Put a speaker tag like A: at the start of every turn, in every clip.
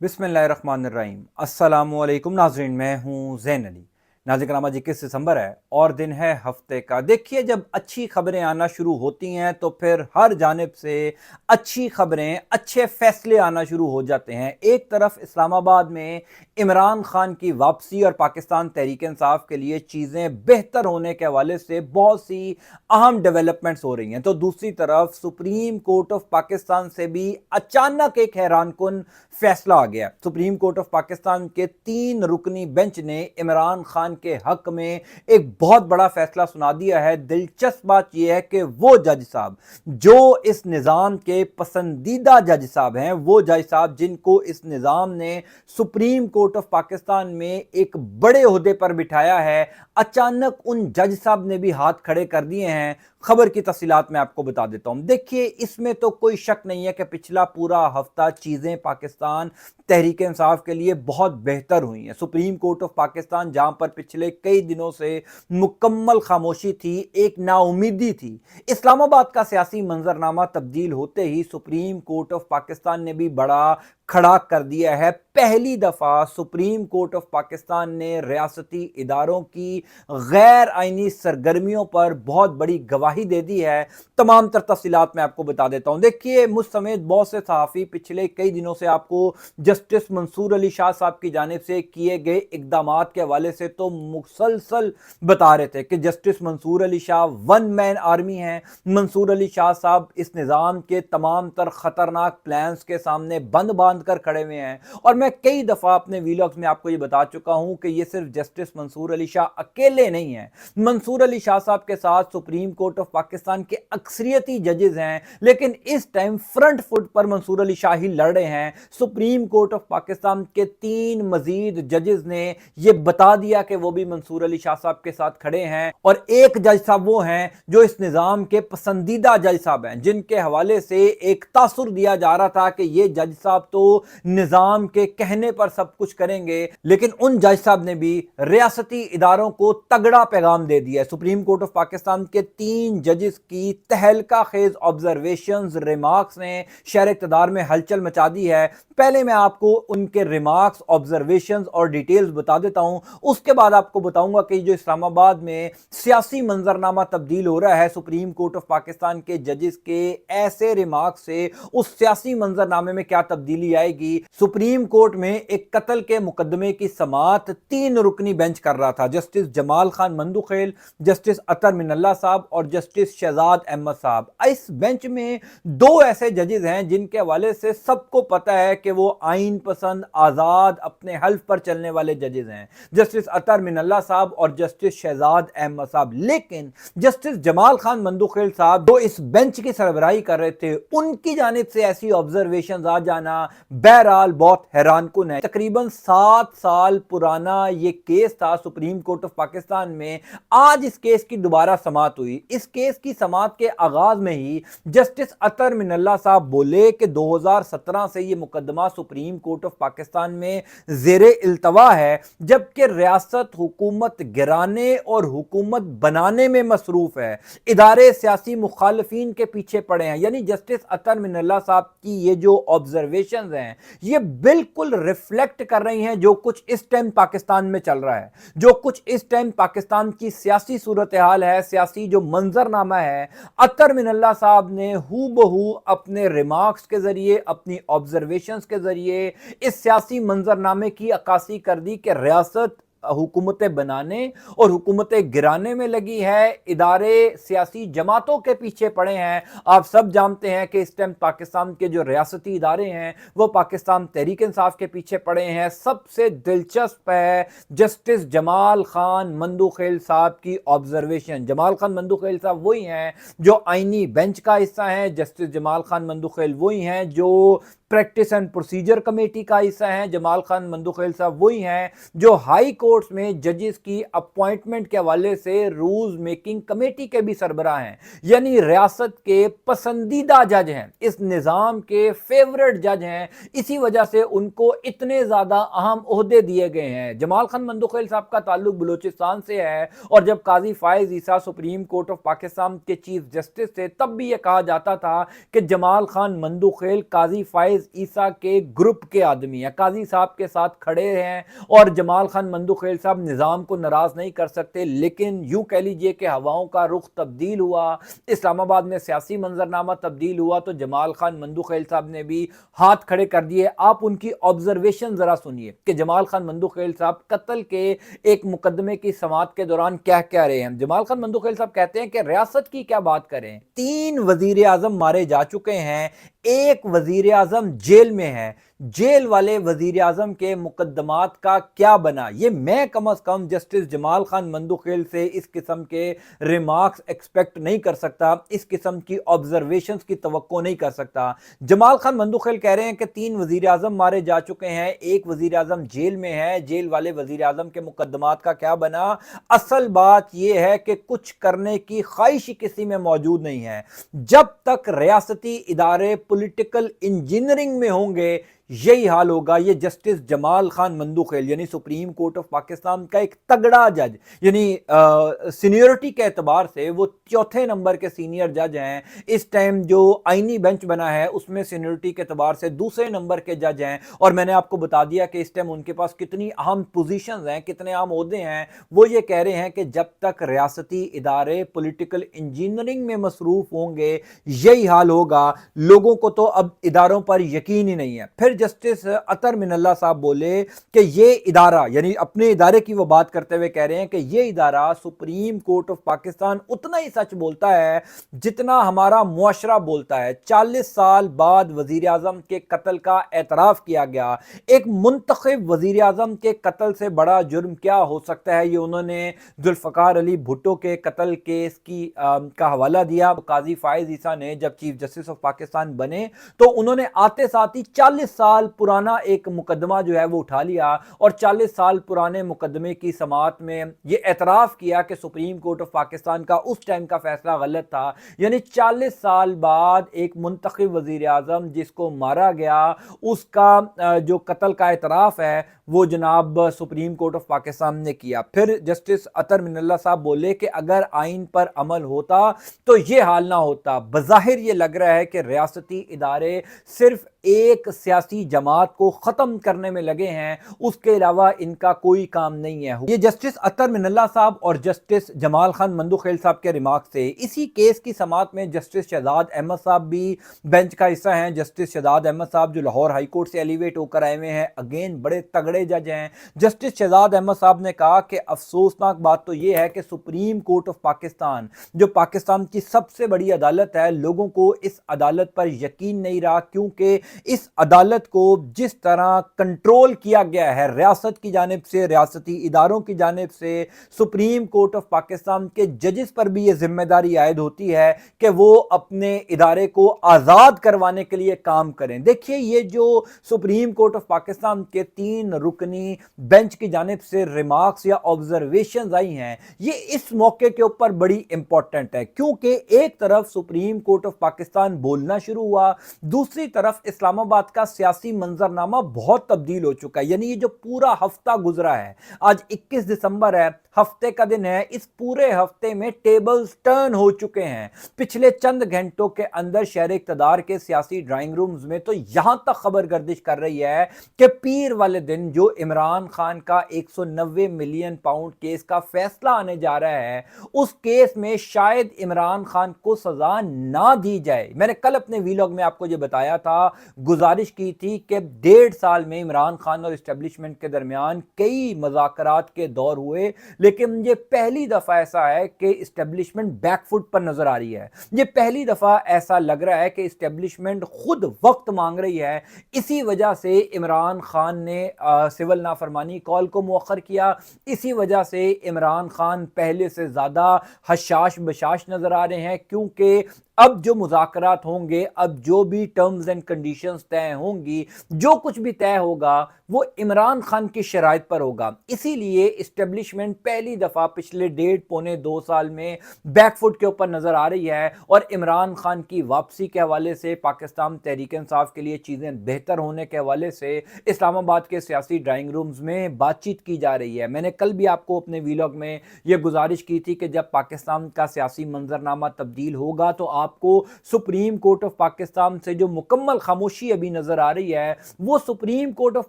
A: बिस्मिल्लाहिर्रहमानिर्रहीम। अस्सलामुअलैकुम नाज़रीन, मैं हूँ ज़ैन अली। नाज़रीन कराम, आज 21 दिसंबर है और दिन है हफ्ते का। देखिए, जब अच्छी खबरें आना शुरू होती हैं तो फिर हर जानिब से अच्छी खबरें, अच्छे फैसले आना शुरू हो जाते हैं। एक तरफ इस्लामाबाद में इमरान खान की वापसी और पाकिस्तान तहरीक इंसाफ के लिए चीज़ें बेहतर होने के हवाले से बहुत सी अहम डेवलपमेंट्स हो रही हैं, तो दूसरी तरफ सुप्रीम कोर्ट ऑफ पाकिस्तान से भी अचानक एक हैरान कुन फैसला आ गया। सुप्रीम कोर्ट ऑफ पाकिस्तान के 3 रुकनी बेंच ने इमरान खान के हक में एक बहुत बड़ा फैसला सुना दिया है। दिलचस्प बात यह है कि वो जज साहब जो इस निज़ाम के पसंदीदा जज साहब हैं, वो जज साहब जिनको इस निज़ाम ने सुप्रीम कोर्ट ऑफ पाकिस्तान में एक बड़े ओहदे पर बिठाया है, अचानक उन जज साहब ने भी हाथ खड़े कर दिए हैं। खबर की तफसीलात मैं आपको बता देता हूं। देखिए, इसमें तो कोई शक नहीं है कि पिछला पूरा हफ्ता चीजें पाकिस्तान तहरीक इंसाफ के लिए बहुत बेहतर हुई हैं। सुप्रीम कोर्ट ऑफ पाकिस्तान, जहां पर पिछले कई दिनों से मुकम्मल खामोशी थी, एक नाउमीदी थी, इस्लामाबाद का सियासी मंजरनामा तब्दील होते ही सुप्रीम कोर्ट ऑफ पाकिस्तान ने भी बड़ा खड़ा कर दिया है। पहली दफा सुप्रीम कोर्ट ऑफ पाकिस्तान ने रियासती इदारों की गैर आईनी सरगर्मियों पर बहुत बड़ी गवाही दे दी है। तमाम तर तफसीलात मैं आपको बता देता हूं। देखिए, मुझ समेत बहुत से सहाफ़ी पिछले कई दिनों से आपको जस्टिस मंसूर अली शाह साहब की जानिब से किए गए इकदाम के हवाले से तो मुसलसल बता रहे थे कि Justice Mansoor Ali Shah one man army है। मंसूर अली शाह साहब इस निज़ाम के तमाम तर खतरनाक प्लान्स के सामने बंद बांध कर खड़े हुए हैं। और मैं कई दफा अपने वीलॉग्स में आपको ये बता चुका हूं कि ये सिर्फ जस्टिस मंसूर अली शाह अकेले नहीं है। मंसूर अली शाह साहब के साथ सुप्रीम कोर्ट ऑफ पाकिस्तान के अक्सरियती जजेस हैं, लेकिन इस टाइम फ्रंट फुट पर मंसूर अली शाह ही लड़ रहे हैं। सुप्रीम कोर्ट ऑफ पाकिस्तान के 3 मजीद जजेस ने यह बता दिया कि वो भी मंसूर अली शाह साहब के साथ खड़े हैं। और एक जज साहब वो हैं जो इस निजाम के पसंदीदा जज साहब हैं, जिनके हवाले से एक तासुर दिया जा रहा था कि ये जज साहब तो निजाम के कहने पर सब कुछ करेंगे। लेकिन उन जज साहब ने भी रियासती इदारों को तगड़ा पैगाम दे दिया है। सुप्रीम कोर्ट ऑफ पाकिस्तान के 3 जजेस की तहलका खेज ऑब्जर्वेशंस, रिमार्क्स ने शहर इक़्तिदार में हलचल मचा दी है। पहले मैं आपको उनके रिमार्क्स, ऑब्जर्वेशंस और डिटेल्स बता देता हूं, उसके बाद आपको बताऊंगा कि जो इस्लामाबाद में सियासी मंजरनामा तब्दील हो रहा है सुप्रीम कोर्ट ऑफ पाकिस्तान के जजेस के ऐसे रिमार्क्स से उस सियासी मंजरनामे में क्या तब्दीली आएगी। सुप्रीम कोर्ट में एक कत्ल के मुकदमे की समाअत 3 रुकनी बेंच कर रहा था। जस्टिस जमाल खान मंदुखेल, जस्टिस अतर मिनल्ला साहब और जस्टिस शहजाद अहमद साहब। इस बेंच में 2 ऐसे जजेस हैं जिनके हवाले से सबको पता है कि वो आइन पसंद, आजाद, अपने हल्फ पर चलने वाले जजेस हैं, जस्टिस अतर मिनल्ला साहब और जस्टिस शहजाद अहमद साहब। लेकिन जस्टिस जमाल खान मंदुखेल साहब जो इस बेंच की सरबराही कर रहे थे, उनकी जानिब से ऐसी ऑब्जर्वेशन आ जाना बहरहाल बहुत हैरानकुन है। तकरीबन 7 साल पुराना ये केस था सुप्रीम कोर्ट ऑफ पाकिस्तान में। आज इस केस की दोबारा समाअत हुई। इस केस की समाअत के आगाज में ही जस्टिस अतर मिनल्ला साहब बोले कि 2017 से ये मुकदमा सुप्रीम कोर्ट ऑफ पाकिस्तान में जेरे इल्तवा है, जबकि रियासत हुकूमत गिराने और हुकूमत बनाने में मसरूफ है। इदारे सियासी मुखालफीन के पीछे पड़े हैं। यानी जस्टिस अतर मिनल्ला साहब की ये जो ऑब्जर्वेशंस हैं, ये बिल्कुल रिफ्लेक्ट कर रही हैं जो कुछ इस टाइम पाकिस्तान में चल रहा है, जो कुछ इस टाइम पाकिस्तान की सियासी सूरत हाल है, सियासी जो मंजरनामा है। अतर मिनल्ला साहब ने हू बहू अपने रिमार्क्स के जरिए, अपनी ऑब्जर्वेशंस के जरिए इस सियासी मंजरनामे की अक्कासी कर दी कि रियासत हुकूमतें बनाने और हुकूमतें गिराने में लगी है, इदारे सियासी जमातों के पीछे पड़े हैं। आप सब जानते हैं कि इस टाइम पाकिस्तान के जो रियासती इदारे हैं वो पाकिस्तान तहरीक इंसाफ के पीछे पड़े हैं। सबसे दिलचस्प है जस्टिस जमाल खान मंदुखेल साहब की ऑब्जर्वेशन। जमाल खान मंदुखेल साहब वही हैं जो आईनी बेंच का हिस्सा हैं। जस्टिस जमाल खान मंदुखेल वही हैं जो प्रैक्टिस एंड प्रोसीजर कमेटी का हिस्सा हैं। जमाल खान मंदुखेल साहब वही हैं जो हाई कोर्ट्स में जजेस की अपॉइंटमेंट के हवाले से रूल्स मेकिंग कमेटी के भी सरबराह हैं। यानी रियासत के पसंदीदा जज हैं, इस निज़ाम के फेवरेट जज हैं। इसी वजह से उनको इतने ज़्यादा अहम ओहदे दिए गए हैं। जमाल खान मंदुखेल साहब का ताल्लुक बलूचिस्तान से है और जब काजी फायज ईसा सुप्रीम कोर्ट ऑफ पाकिस्तान के चीफ जस्टिस थे, तब भी यह कहा जाता था कि जमाल खान मंदुखेल काजी फायज फायज ईसा के ग्रुप के आदमी हैं, काजी साहब के साथ खड़े हैं और जमाल खान मंदुखेल साहब निज़ाम को नाराज़ नहीं कर सकते। लेकिन यूँ कह लीजिए कि हवाओं का रुख तब्दील हुआ, इस्लामाबाद में सियासी मंजरनामा तब्दील हुआ तो जमाल खान मंदुखेल साहब ने भी हाथ खड़े कर दिए। आप उनकी ऑब्जर्वेशन ज़रा सुनिए कि जमाल खान मंदुखेल साहब कत्ल के एक मुकदमे की समाअत के दौरान क्या कह रहे हैं। जमाल खान मंदुखेल साहब कहते हैं कि रियासत की क्या बात करें, 3 वजीर आजम मारे जा चुके हैं, एक वजीर आजम जेल में है, जेल वाले वजीर आजम के मुकदमात का क्या बना। ये मैं कम अज कम जस्टिस जमाल खान मंदुखेल से इस किस्म के रिमार्क्स एक्सपेक्ट नहीं कर सकता, इस किस्म की ऑब्जर्वेशंस की तवक्को नहीं कर सकता। जमाल खान मंदुखेल कह रहे हैं कि 3 वजीर आजम मारे जा चुके हैं, एक वजीर आजम जेल में है, जेल वाले वजीर आजम के मुकदमात का क्या बना। असल बात यह है कि कुछ करने की ख्वाहिश किसी में मौजूद नहीं है। जब तक रियासती इदारे पॉलिटिकल इंजीनियरिंग में होंगे यही हाल होगा। ये जस्टिस जमाल खान मंदुखेल यानी सुप्रीम कोर्ट ऑफ पाकिस्तान का एक तगड़ा जज, यानी सीनियरिटी के एतबार से वो 4थे नंबर के सीनियर जज हैं। इस टाइम जो आईनी बेंच बना है उसमें सीनियरिटी के एतबार से दूसरे नंबर के जज हैं। और मैंने आपको बता दिया कि इस टाइम उनके पास कितनी अहम पोजीशंस हैं, कितने अहम ओहदे हैं। वो ये कह रहे हैं कि जब तक रियासती इदारे पॉलिटिकल इंजीनियरिंग में मसरूफ होंगे यही हाल होगा। लोगों को तो अब इदारों पर यकीन ही नहीं है। फिर जस्टिस अतर मिनल्ला साहब बोले कि ये इदारा, यानी अपने इदारे की वो बात करते हुए कह रहे हैं कि ये इदारा सुप्रीम कोर्ट ऑफ पाकिस्तान उतना ही सच बोलता है जितना हमारा मुआशरा बोलता है। 40 साल बाद वजीर आजम के कत्ल का एतराफ किया गया। एक मुंतखब वजीर आजम के कत्ल से बड़ा जुर्म क्या हो सकता है, ये उन्होंने जुल्फकार अली भुट्टो के कत्ल केस की का हवाला दिया। काजी फायज ईसा ने जब चीफ जस्टिस ऑफ पाकिस्तान बने तो उन्होंने आते साथ ही 40 साल पुराना एक मुकदमा जो है वो उठा लिया और 40 साल पुराने मुकदमे की समाअत में ये एतराफ किया कि सुप्रीम कोर्ट ऑफ पाकिस्तान का उस टाइम का फैसला गलत था। यानी 40 साल बाद एक मुंतखब वजीर आजम जिसको मारा गया उसका जो कत्ल का एतराफ है वो जनाब सुप्रीम कोर्ट ऑफ पाकिस्तान ने किया। फिर जस्टिस अतर मिनल्ला साहब बोले कि अगर आइन पर अमल होता तो ये हाल ना होता। बज़ाहिर ये लग रहा है कि रियासती इदारे सिर्फ एक सियासी जमात को खत्म करने में लगे हैं, उसके अलावा इनका कोई काम नहीं है। ये जस्टिस अतर मिनल्ला साहब और जस्टिस जमाल खान मंदुखेल साहब के रिमार्क थे। इसी केस की समाअत में जस्टिस शहजाद अहमद साहब भी बेंच का हिस्सा हैं। जस्टिस शहजाद अहमद साहब जो लाहौर हाई कोर्ट से एलिवेट होकर आए हुए हैं, अगेन बड़े तगड़े जज हैं। जस्टिस शहजाद अहमद साहब ने कहा कि अफसोसनाक बात तो यह है कि सुप्रीम कोर्ट ऑफ पाकिस्तान जो पाकिस्तान की सबसे बड़ी अदालत है, लोगों को इस अदालत पर यकीन नहीं रहा, क्योंकि इस अदालत को जिस तरह कंट्रोल किया गया है रियासत की जानिब से, रियासती इदारों की जानिब से, सुप्रीम कोर्ट ऑफ पाकिस्तान के जजेस पर भी यह जिम्मेदारी आयद होती है कि वो अपने इदारे को आज़ाद करवाने के लिए काम करें। देखिए ये जो सुप्रीम कोर्ट ऑफ पाकिस्तान के 3 रुकनी बेंच की जानिब से रिमार्क्स या ऑब्जर्वेशंस आई हैं, ये इस मौके के ऊपर बड़ी इंपॉर्टेंट है, क्योंकि एक तरफ सुप्रीम कोर्ट ऑफ पाकिस्तान बोलना शुरू हुआ, दूसरी तरफ इस्लामाबाद का सियासी मंजरनामा बहुत तब्दील हो चुका है। यानी ये जो पूरा हफ्ता गुजरा है, आज 21 दिसंबर है, हफ्ते का दिन है, इस पूरे हफ्ते में टेबल्स टर्न हो चुके हैं। पिछले चंद घंटों के अंदर शहर इक़्तिदार के सियासी ड्राइंग रूम्स में तो यहां तक खबर गर्दिश कर रही है कि पीर वाले दिन जो इमरान खान का 190 मिलियन पाउंड केस का फैसला आने जा रहा है, उस केस में शायद इमरान खान को सजा ना दी जाए। मैंने कल अपने वीलॉग में आपको ये बताया था, गुजारिश की थी कि 1.5 साल में इमरान खान और एस्टेब्लिशमेंट के दरमियान कई मुज़ाकरात के दौर हुए, लेकिन ये पहली दफा ऐसा है कि एस्टेब्लिशमेंट बैकफुट पर नजर आ रही है। ये पहली दफा ऐसा लग रहा है कि एस्टेब्लिशमेंट खुद वक्त मांग रही है। इसी वजह से इमरान खान ने सिविल नाफरमानी कॉल को मुअख्खर किया, इसी वजह से इमरान खान पहले से ज्यादा हशाश बशाश नजर आ रहे हैं, क्योंकि अब जो मुज़ाकरात होंगे, अब जो भी टर्म्स एंड कंडीशंस तय होंगी, जो कुछ भी तय होगा وہ عمران خان کی شرائط پر ہوگا۔ اسی لیے اسٹیبلشمنٹ پہلی دفعہ پچھلے 1.5-2 سال میں بیک فٹ کے اوپر نظر آ رہی ہے، اور عمران خان کی واپسی کے حوالے سے، پاکستان تحریک انصاف کے لیے چیزیں بہتر ہونے کے حوالے سے اسلام آباد کے سیاسی ڈرائنگ رومز میں بات چیت کی جا رہی ہے۔ میں نے کل بھی آپ کو اپنے ویلاگ میں یہ گزارش کی تھی کہ جب پاکستان کا سیاسی منظرنامہ تبدیل ہوگا تو آپ کو سپریم کورٹ آف پاکستان سے جو مکمل خاموشی ابھی نظر آ رہی ہے، وہ سپریم کورٹ آف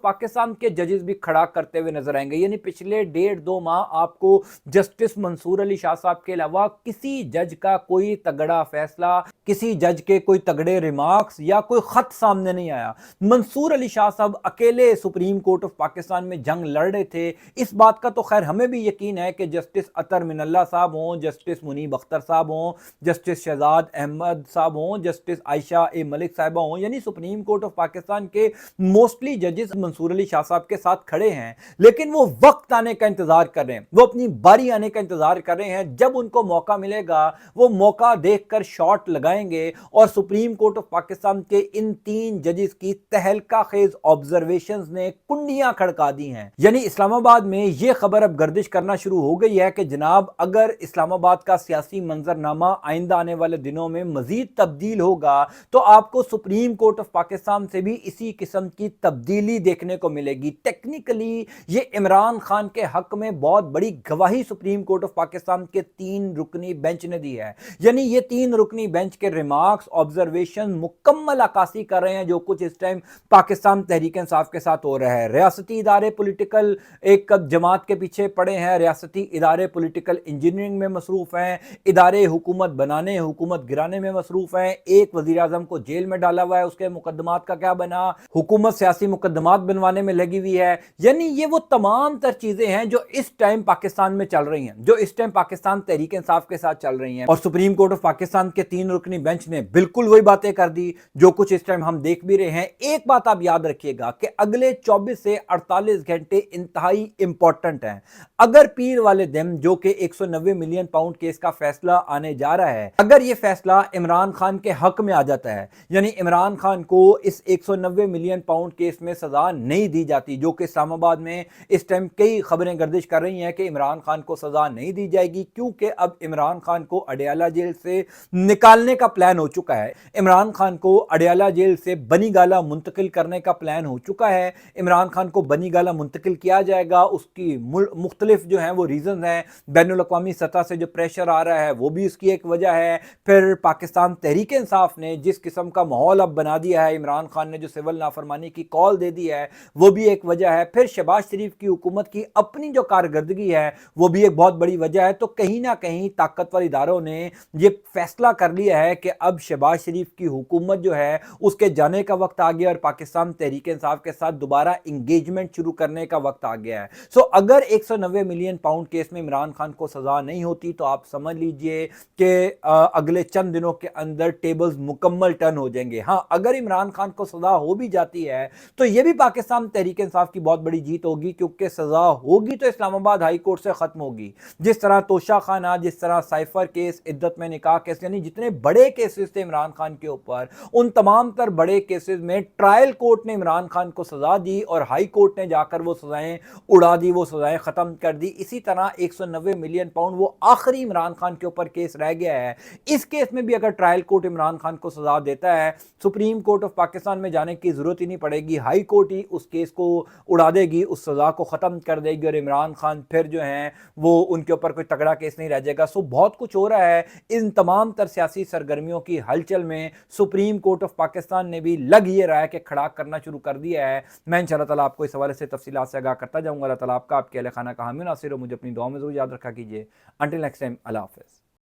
A: پاکستان کے ججز بھی کھڑا کرتے ہوئے نظر آئیں گے۔ یعنی پچھلے 1.5-2 ماہ آپ کو جسٹس منصور علی شاہ صاحب کے علاوہ کسی جج کا کوئی تگڑا فیصلہ، کسی جج کے کوئی تگڑے ریمارکس یا کوئی خط سامنے نہیں آیا۔ منصور علی شاہ صاحب اکیلے سپریم کورٹ آف پاکستان میں جنگ لڑ رہے تھے۔ اس بات کا تو خیر ہمیں بھی یقین ہے کہ جسٹس اطہر من اللہ صاحب ہوں، جسٹس منیب اختر صاحب ہوں، جسٹس شہزاد احمد صاحب ہوں، جسٹس عائشہ اے ملک صاحبہ ہوں، یعنی سپریم کورٹ آف پاکستان کے موسٹلی ججز منصور علی شاہ صاحب کے ساتھ کھڑے ہیں، لیکن وہ وقت آنے کا انتظار کر رہے ہیں، وہ اپنی باری آنے کا انتظار کر رہے ہیں۔ جب ان کو موقع ملے گا وہ موقع دیکھ کر شاٹ لگائیں گے، اور سپریم کورٹ آف پاکستان کے ان 3 ججز کی تہلکہ خیز آبزرویشنز نے کنڈیاں کھڑکا دی ہیں۔ یعنی اسلام آباد میں یہ خبر اب گردش کرنا شروع ہو گئی ہے کہ جناب اگر اسلام آباد کا سیاسی منظرنامہ آئندہ آنے والے دنوں میں مزید تبدیل ہوگا تو آپ کو سپریم کورٹ آف پاکستان سے بھی اسی قسم کی تبدیلی دیکھنے کو ملے گی۔ ٹیکنیکلی یہ عمران خان کے حق میں بہت بڑی گواہی سپریم کورٹ آف پاکستان کے 3 رکنی بینچ نے دی ہے۔ یعنی یہ 3 رکنی بینچ کے ریمارکس، آبزرویشن مکمل عکاسی کر رہے ہیں جو کچھ اس ٹائم پاکستان تحریک انصاف کے ساتھ ہو رہا ہے۔ ریاستی ادارے پولیٹیکل ایک جماعت کے پیچھے پڑے ہیں، ریاستی ادارے پولیٹیکل انجینئرنگ میں مصروف ہیں، ادارے حکومت بنانے، حکومت گرانے میں مصروف ہیں۔ ایک وزیر اعظم کو جیل میں ڈالا ہوا ہے، اس کے مقدمات کا کیا بنا؟ حکومت سیاسی مقدمات بنوانے میں لگی ہوئی ہے۔ یعنی یہ وہ تمام تر چیزیں ہیں جو اس ٹائم پاکستان میں چل رہی ہیں، جو اس ٹائم پاکستان تحریک انصاف کے ساتھ چل رہی ہیں، اور سپریم کورٹ آف پاکستان کے 3 رکنی بینچ نے بالکل وہی باتیں کر دی جو کچھ اس ٹائم ہم دیکھ بھی رہے ہیں۔ ایک بات آپ یاد رکھیے گا کہ اگلے 24 سے 48 گھنٹے انتہائی امپورٹنٹ ہیں۔ اگر پیر والے دن جو کہ 190 ملین پاؤنڈ کیس کا فیصلہ آنے جا رہا ہے، اگر یہ فیصلہ عمران خان کے حق میں آ جاتا ہے، یعنی عمران خان کو اس 190 ملین پاؤنڈ کیس میں سزا نہیں دی جاتی، جو کہ اسلام آباد میں اس ٹائم کئی خبریں گردش کر رہی ہیں کہ عمران خان کو سزا نہیں دی جائے گی، کیونکہ اب عمران خان کو اڈیالہ جیل سے نکالنے کا پلان ہو چکا ہے۔ عمران خان کو اڈیالہ جیل سے بنی گالہ منتقل کرنے کا پلان ہو چکا ہے۔ عمران خان کو بنی گالہ منتقل کیا جائے گا، اس کی مختلف جو ہیں وہ ریزنز ہیں، بین الاقوامی سطح سے جو پریشر آ رہا ہے وہ بھی اس کی ایک وجہ ہے، پھر پاکستان تحریک انصاف نے جس قسم کا ماحول اب بنا دیا ہے، عمران خان نے جو سول نافرمانی کی کال دے دی ہے وہ بھی ایک وجہ ہے، پھر شہباز شریف کی حکومت کی اپنی جو کارکردگی ہے وہ بھی ایک بہت بڑی وجہ ہے۔ تو کہیں نہ کہیں طاقتور اداروں نے یہ فیصلہ کر لیا ہے کہ اب شہباز شریف کی حکومت جو ہے اس کے جانے کا وقت آ گیا، اور پاکستان تحریک انصاف کے ساتھ دوبارہ انگیجمنٹ شروع کرنے کا وقت آ گیا ہے۔ اگر 190 ملین پاؤنڈ کیس میں عمران خان کو سزا نہیں ہوتی تو آپ سمجھ لیجئے کہ اگلے چند دنوں کے اندر ٹیبلز مکمل ٹرن ہو جائیں گے۔ ہاں، اگر عمران خان کو سزا ہو بھی جاتی ہے تو یہ بھی پاکستان تحریک انصاف کی بہت بڑی جیت ہوگی، کیونکہ سزا ہوگی تو اسلام آباد ہائی کورٹ سے ختم ہوگی۔ جس طرح توشہ خانہ، جس طرح سائفر کیس، عدت میں نکاح کیس، یعنی جتنے بڑے کیسز تھے عمران خان کے اوپر، ان تمام تر بڑے کیسز میں ٹرائل کورٹ نے عمران خان کو سزا دی اور ہائی کورٹ نے جا کر وہ سزائیں اڑا دی، وہ سزائیں ختم کر دی۔ اسی طرح 190 ملین پاؤنڈ وہ آخری عمران خان کے اوپر کیس رہ گیا ہے، اس کیس میں بھی اگر ٹرائل کورٹ عمران خان کو سزا دیتا ہے، سپریم کورٹ آف پاکستان میں جانے کی ضرورت ہی نہیں پڑے گی، ہائی کورٹ ہی اس کیس کو اڑا دے گی، اس سزا کو ختم کر دے گی، اور عمران خان پھر جو ہیں وہ ان کے اوپر کوئی تگڑا کیس نہیں رہ جائے گا۔ بہت کچھ ہو رہا ہے۔ ان تمام تر سیاسی سرگرمیوں کی ہلچل میں سپریم کورٹ آف پاکستان نے بھی لگ یہ رہا ہے کہ کھڑا کرنا شروع کر دیا ہے۔ میں انشاءاللہ تعالیٰ آپ کو اس حوالے سے تفصیلات سے آگاہ کرتا جاؤں گا۔ اللہ تعالیٰ آپ کا، آپ کے اہل خانہ کا حامی ناصر ہو۔ مجھے اپنی دعاؤں میں ضرور یاد رکھا کیجیے۔ انٹل نیکسٹ ٹائم، اللہ حافظ۔